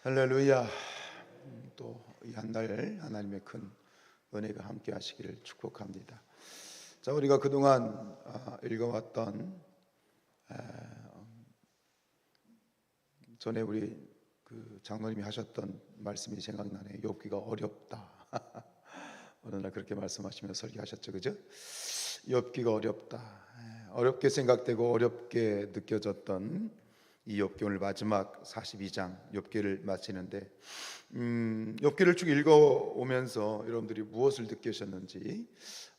할렐루야. 또 이 한 달 하나님의 큰 은혜가 함께 하시기를 축복합니다. 자, 우리가 그동안 읽어왔던 전에 우리 그 장로님이 하셨던 말씀이 생각나네요. 욥기가 어렵다. 어느 날 그렇게 말씀하시며 설교하셨죠, 그죠? 욥기가 어렵다. 어렵게 생각되고 어렵게 느껴졌던 이 욥기, 오늘 마지막 42장 욥기를 마치는데 욥기를 쭉 읽어오면서 여러분들이 무엇을 느끼셨는지,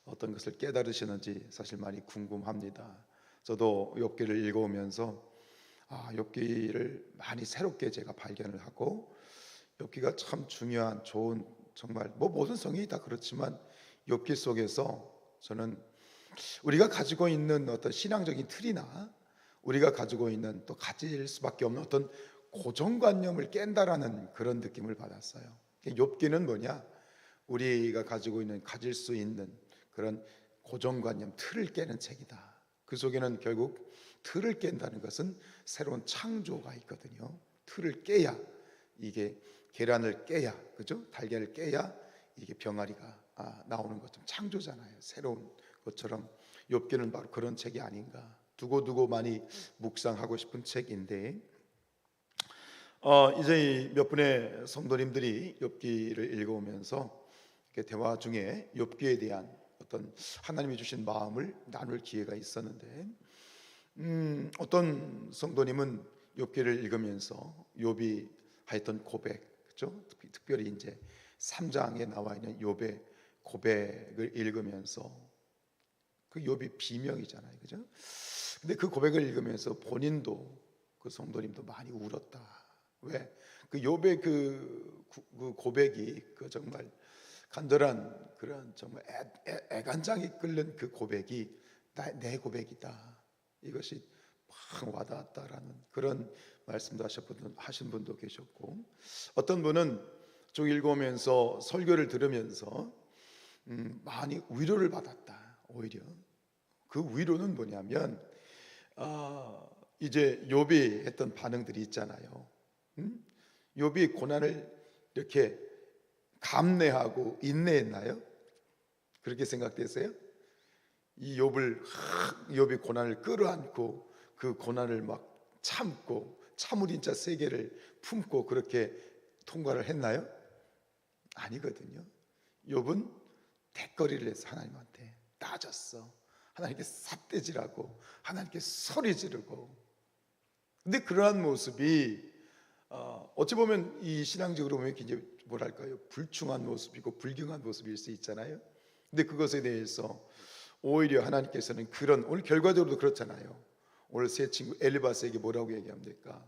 어떤 것을 깨달으셨는지 사실 많이 궁금합니다. 저도 욥기를 읽어오면서 욥기를 많이 새롭게 제가 발견을 하고, 욥기가 참 중요한 좋은, 정말 모든 성경이 다 그렇지만 욥기 속에서 저는 우리가 가지고 있는 어떤 신앙적인 틀이나 우리가 가지고 있는 또 가질 수밖에 없는 어떤 고정관념을 깬다라는 그런 느낌을 받았어요. 욥기는 뭐냐? 우리가 가지고 있는, 가질 수 있는 그런 고정관념, 틀을 깨는 책이다. 그 속에는 결국 틀을 깬다는 것은 새로운 창조가 있거든요. 틀을 깨야, 이게 계란을 깨야, 그죠? 달걀을 깨야 이게 병아리가 나오는 것처럼 창조잖아요. 새로운 것처럼 욥기는 바로 그런 책이 아닌가. 두고두고 많이 묵상하고 싶은 책인데, 이제 몇 분의 성도님들이 욥기를 읽어오면서 이렇게 대화 중에 욥기에 대한 어떤 하나님이 주신 마음을 나눌 기회가 있었는데, 어떤 성도님은 욥기를 읽으면서 욥이 하였던 고백, 그렇죠? 특별히 이제 3장에 나와 있는 욥의 고백을 읽으면서, 그 욥이 비명이잖아요, 그죠? 근데 그 고백을 읽으면서 본인도, 그 성도님도 많이 울었다. 왜? 그 욥의 그 고백이, 그 정말 간절한 그런 정말 애간장이 끓는 그 고백이 내 고백이다. 이것이 막 와닿았다라는 그런 말씀도 하신 분도 계셨고, 어떤 분은 쭉 읽으면서 설교를 들으면서 많이 위로를 받았다. 오히려 그 위로는 뭐냐면, 이제 욥이 했던 반응들이 있잖아요. 욥이 고난을 이렇게 감내하고 인내했나요? 그렇게 생각되세요? 이 욥이 고난을 끌어안고 그 고난을 막 참고 참을인자 세계를 품고 그렇게 통과를 했나요? 아니거든요. 욥은 대거리를 해서 하나님한테 따졌어. 하나님께 삿대질하고 하나님께 소리 지르고. 근데 그러한 모습이 어찌 보면 이 신앙적으로 보면 굉장히 뭐랄까요, 불충한 모습이고 불경한 모습일 수 있잖아요. 근데 그것에 대해서 오히려 하나님께서는 오늘 결과적으로도 그렇잖아요. 오늘 새 친구 엘리바스에게 뭐라고 얘기합니까?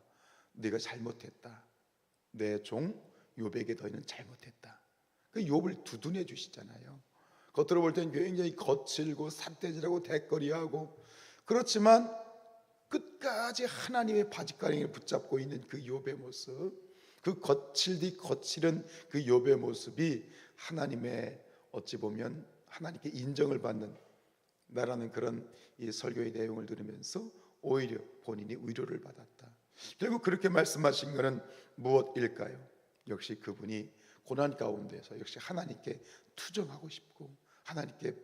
네가 잘못했다. 내 종 욥에게 너희는 잘못했다. 그 욥을 두둔해 주시잖아요. 겉으로 볼 때는 굉장히 거칠고 삿대질하고 대거리하고, 그렇지만 끝까지 하나님의 바짓가랑이를 붙잡고 있는 그 욥의 모습, 그 거칠은 그 욥의 모습이 하나님의, 어찌 보면 하나님께 인정을 받는 나라는 그런 이 설교의 내용을 들으면서 오히려 본인이 위로를 받았다. 결국 그렇게 말씀하신 것은 무엇일까요? 역시 그분이 고난 가운데서 역시 하나님께 투정하고 싶고 하나님께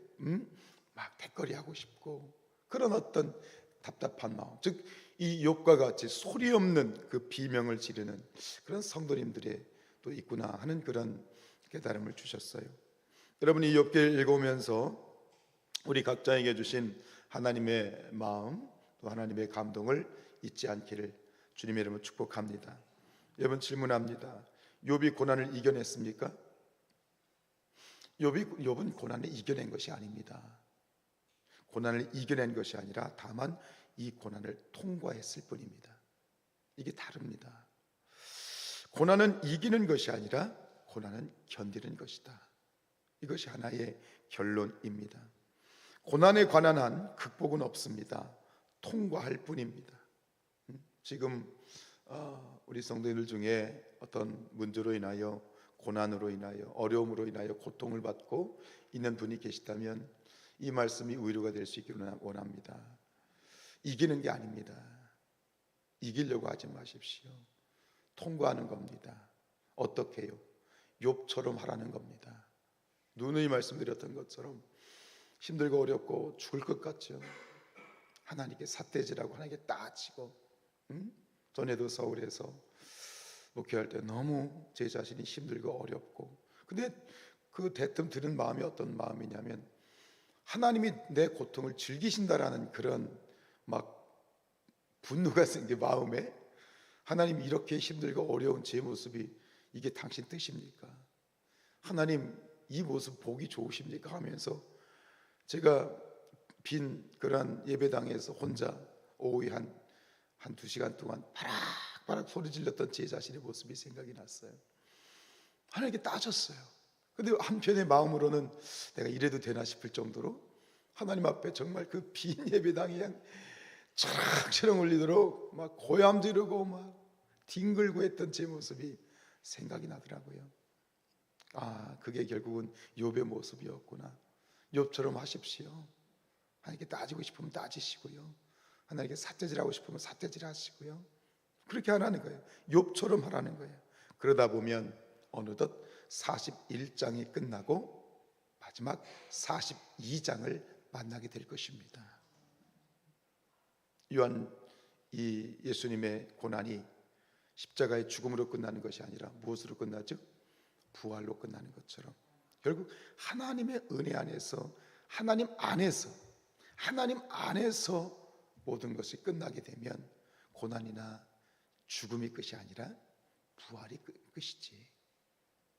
막 대거리하고 싶고, 그런 어떤 답답한 마음, 즉 이 욥과 같이 소리 없는 그 비명을 지르는 그런 성도님들이 또 있구나 하는 그런 깨달음을 주셨어요. 여러분이 욥기를 읽으면서 우리 각자에게 주신 하나님의 마음, 또 하나님의 감동을 잊지 않기를 주님의 이름으로 축복합니다. 여러분, 질문합니다. 욥이 고난을 이겨냈습니까? 욥은 고난을 이겨낸 것이 아닙니다. 고난을 이겨낸 것이 아니라 다만 이 고난을 통과했을 뿐입니다. 이게 다릅니다. 고난은 이기는 것이 아니라 고난은 견디는 것이다. 이것이 하나의 결론입니다. 고난에 관한 한 극복은 없습니다. 통과할 뿐입니다. 지금 우리 성도님들 중에 어떤 문제로 인하여, 고난으로 인하여, 어려움으로 인하여 고통을 받고 있는 분이 계시다면 이 말씀이 위로가 될 수 있기를 원합니다. 이기는 게 아닙니다. 이기려고 하지 마십시오. 통과하는 겁니다. 어떻게 해요? 욥처럼 하라는 겁니다. 누누이 말씀드렸던 것처럼 힘들고 어렵고 죽을 것 같죠. 하나님께 삿대질하고 하나님께 따지고, 전에도 서울에서 목회할 때 너무 제 자신이 힘들고 어렵고, 근데 그 대뜸 드는 마음이 어떤 마음이냐면 하나님이 내 고통을 즐기신다라는 그런 막 분노가 생긴 마음에, 하나님 이렇게 힘들고 어려운 제 모습이 이게 당신 뜻입니까? 하나님 이 모습 보기 좋으십니까? 하면서 제가 빈 그런 예배당에서 혼자 오후에 한 2시간 동안 바락바락 소리 질렀던 제 자신의 모습이 생각이 났어요. 하나님께 따졌어요. 근데 한편의 마음으로는 내가 이래도 되나 싶을 정도로 하나님 앞에 정말 그 빈 예배당이 그냥 철렁철렁 울리도록 막 고함 지르고 막 뒹굴고 했던 제 모습이 생각이 나더라고요. 아, 그게 결국은 욥의 모습이었구나. 욥처럼 하십시오. 하나님께 따지고 싶으면 따지시고요, 하나님께 삿대질하고 싶으면 삿대질하시고요, 그렇게 하라는 거예요. 욥처럼 하라는 거예요. 그러다 보면 어느덧 41장이 끝나고 마지막 42장을 만나게 될 것입니다. 요한 이 예수님의 고난이 십자가의 죽음으로 끝나는 것이 아니라 무엇으로 끝나죠? 부활로 끝나는 것처럼 결국 하나님의 은혜 안에서, 하나님 안에서 모든 것이 끝나게 되면 고난이나 죽음이 끝이 아니라 부활이 끝이지.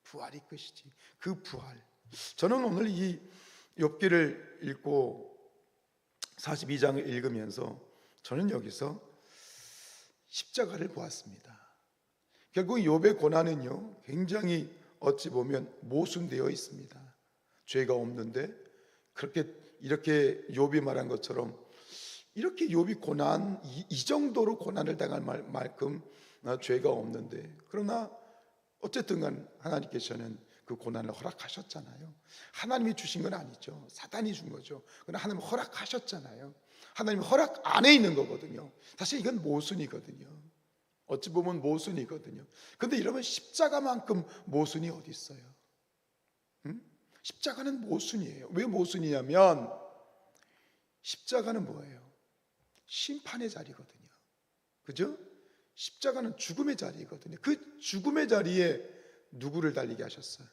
부활이 끝이지. 그 부활. 저는 오늘 이 욥기를 읽고 42장을 읽으면서 저는 여기서 십자가를 보았습니다. 결국 욥의 고난은요, 굉장히 어찌 보면 모순되어 있습니다. 죄가 없는데 그렇게 이렇게 욥이 말한 것처럼 이렇게 욥이 고난, 이 정도로 고난을 당할 만큼 죄가 없는데, 그러나 어쨌든 간 하나님께서는 그 고난을 허락하셨잖아요. 하나님이 주신 건 아니죠. 사단이 준 거죠. 그러나 하나님 허락하셨잖아요. 하나님 허락 안에 있는 거거든요. 사실 이건 모순이거든요. 어찌 보면 모순이거든요. 그런데 여러분, 십자가만큼 모순이 어디 있어요? 십자가는 모순이에요. 왜 모순이냐면 십자가는 뭐예요? 심판의 자리거든요. 그죠? 십자가는 죽음의 자리거든요. 그 죽음의 자리에 누구를 달리게 하셨어요?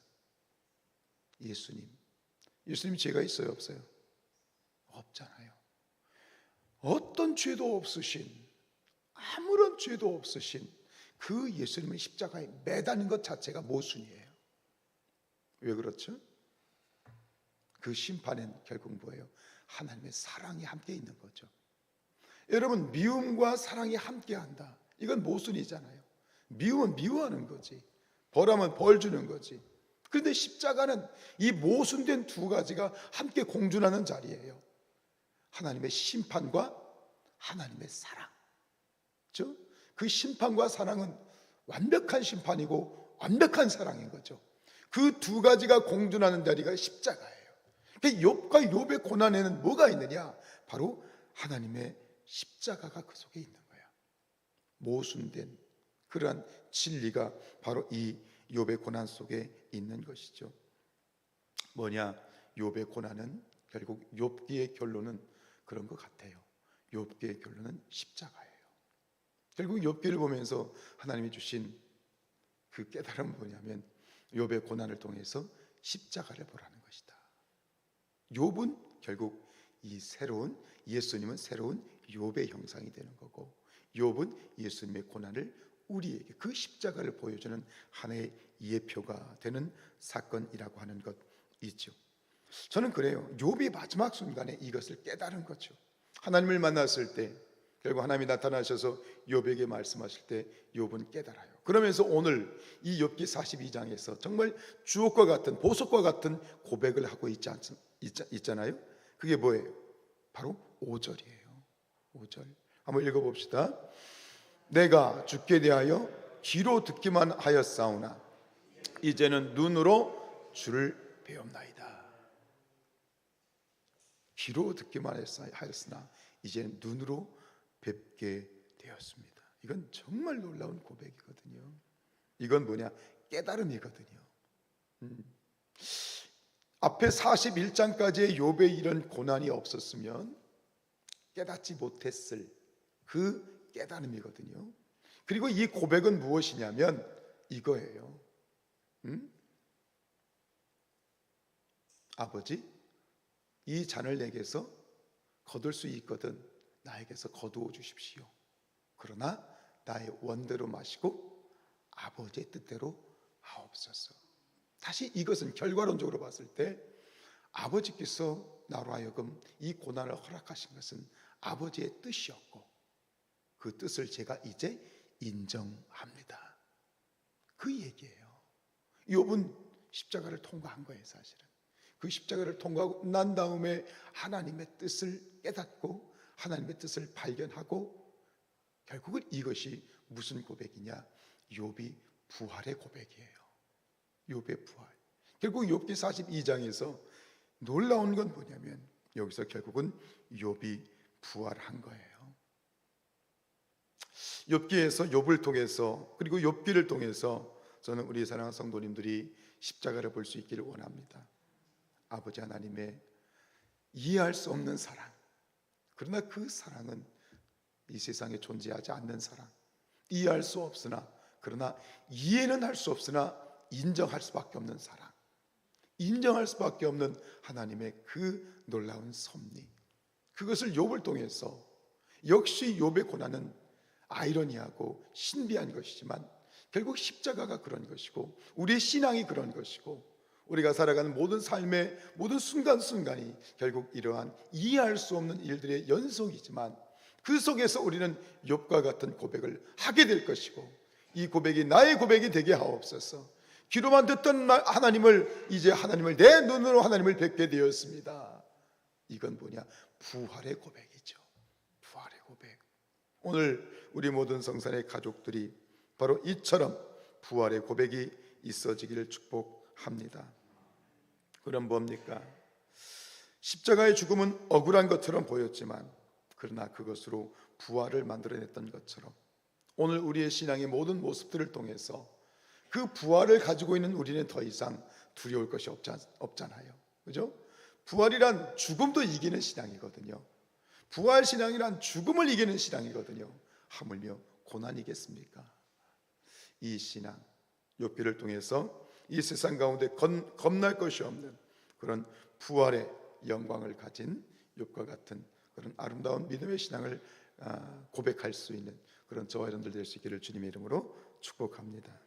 예수님. 예수님이 죄가 있어요, 없어요? 없잖아요. 어떤 죄도 없으신, 아무런 죄도 없으신 그 예수님의 십자가에 매다는 것 자체가 모순이에요. 왜 그렇죠? 그 심판은 결국 뭐예요? 하나님의 사랑이 함께 있는 거죠. 여러분, 미움과 사랑이 함께한다, 이건 모순이잖아요. 미움은 미워하는 거지, 벌하면 벌 주는 거지. 그런데 십자가는 이 모순된 두 가지가 함께 공존하는 자리예요. 하나님의 심판과 하나님의 사랑. 그렇죠? 그 심판과 사랑은 완벽한 심판이고 완벽한 사랑인 거죠. 그 두 가지가 공존하는 자리가 십자가예요. 욥과 욥의 고난에는 뭐가 있느냐? 바로 하나님의 십자가가 그 속에 있는 거예요. 모순된 그러한 진리가 바로 이 욥의 고난 속에 있는 것이죠. 뭐냐? 욥의 고난은 결국 욥기의 결론은 그런 것 같아요. 욥기의 결론은 십자가예요. 결국 욥기를 보면서 하나님이 주신 그 깨달음은 뭐냐면 욥의 고난을 통해서 십자가를 보라는 것이다. 욥은 결국 이 새로운, 예수님은 새로운 욥의 형상이 되는 거고, 욥은 예수님의 고난을 우리에게, 그 십자가를 보여주는 하나의 예표가 되는 사건이라고 하는 것이죠. 저는 그래요. 욥이 마지막 순간에 이것을 깨달은 거죠. 하나님을 만났을 때 결국 하나님이 나타나셔서 욥에게 말씀하실 때 욥은 깨달아요. 그러면서 오늘 이 욥기 42장에서 정말 주옥과 같은, 보석과 같은 고백을 하고 있잖아요. 그게 뭐예요? 바로 5절이에요. 5절 한번 읽어봅시다. 내가 주께 대하여 귀로 듣기만 하였사오나 이제는 눈으로 주를 배웁나이다. 귀로 듣기만 하였으나 이제는 눈으로 뵙게 되었습니다. 이건 정말 놀라운 고백이거든요. 이건 뭐냐? 깨달음이거든요. 앞에 41장까지의 욥의 이런 고난이 없었으면 깨닫지 못했을 그 깨달음이거든요. 그리고 이 고백은 무엇이냐면 이거예요. 아버지, 이 잔을 내게서 거둘 수 있거든 나에게서 거두어 주십시오. 그러나 나의 원대로 마시고 아버지의 뜻대로 하옵소서. 다시 이것은 결과론적으로 봤을 때 아버지께서 나로 하여금 이 고난을 허락하신 것은 아버지의 뜻이었고 그 뜻을 제가 이제 인정합니다. 그 얘기예요. 욥은 십자가를 통과한 거예요. 사실은 그 십자가를 통과하고 난 다음에 하나님의 뜻을 깨닫고 하나님의 뜻을 발견하고 결국은 이것이 무슨 고백이냐? 욥이 부활의 고백이에요. 욥의 부활. 결국 욥기 42장에서 놀라운 건 뭐냐면 여기서 결국은 욥이 부활한 거예요. 욥기에서 욥을 통해서 그리고 욥기를 통해서 저는 우리 사랑하는 성도님들이 십자가를 볼 수 있기를 원합니다. 아버지 하나님의 이해할 수 없는 사랑, 그러나 그 사랑은 이 세상에 존재하지 않는 사랑, 이해할 수 없으나 그러나 이해는 할 수 없으나 인정할 수밖에 없는 사랑, 인정할 수밖에 없는 하나님의 그 놀라운 섭리, 그것을 욥을 통해서 역시 욥의 고난은 아이러니하고 신비한 것이지만 결국 십자가가 그런 것이고 우리의 신앙이 그런 것이고 우리가 살아가는 모든 삶의 모든 순간순간이 결국 이러한 이해할 수 없는 일들의 연속이지만 그 속에서 우리는 욥과 같은 고백을 하게 될 것이고 이 고백이 나의 고백이 되게 하옵소서. 귀로만 듣던 하나님을 이제 하나님을 내 눈으로 하나님을 뵙게 되었습니다. 이건 뭐냐? 부활의 고백이죠. 부활의 고백. 오늘 우리 모든 성산의 가족들이 바로 이처럼 부활의 고백이 있어지기를 축복합니다. 그럼 뭡니까? 십자가의 죽음은 억울한 것처럼 보였지만 그러나 그것으로 부활을 만들어냈던 것처럼 오늘 우리의 신앙의 모든 모습들을 통해서 그 부활을 가지고 있는 우리는 더 이상 두려울 것이 없잖아요. 그죠? 부활이란 죽음도 이기는 신앙이거든요. 부활 신앙이란 죽음을 이기는 신앙이거든요. 하물며 고난이겠습니까? 이 신앙, 욥기를 통해서 이 세상 가운데 겁날 것이 없는 그런 부활의 영광을 가진 욥과 같은 그런 아름다운 믿음의 신앙을 고백할 수 있는 그런 저와 여러분들 될 수 있기를 주님의 이름으로 축복합니다.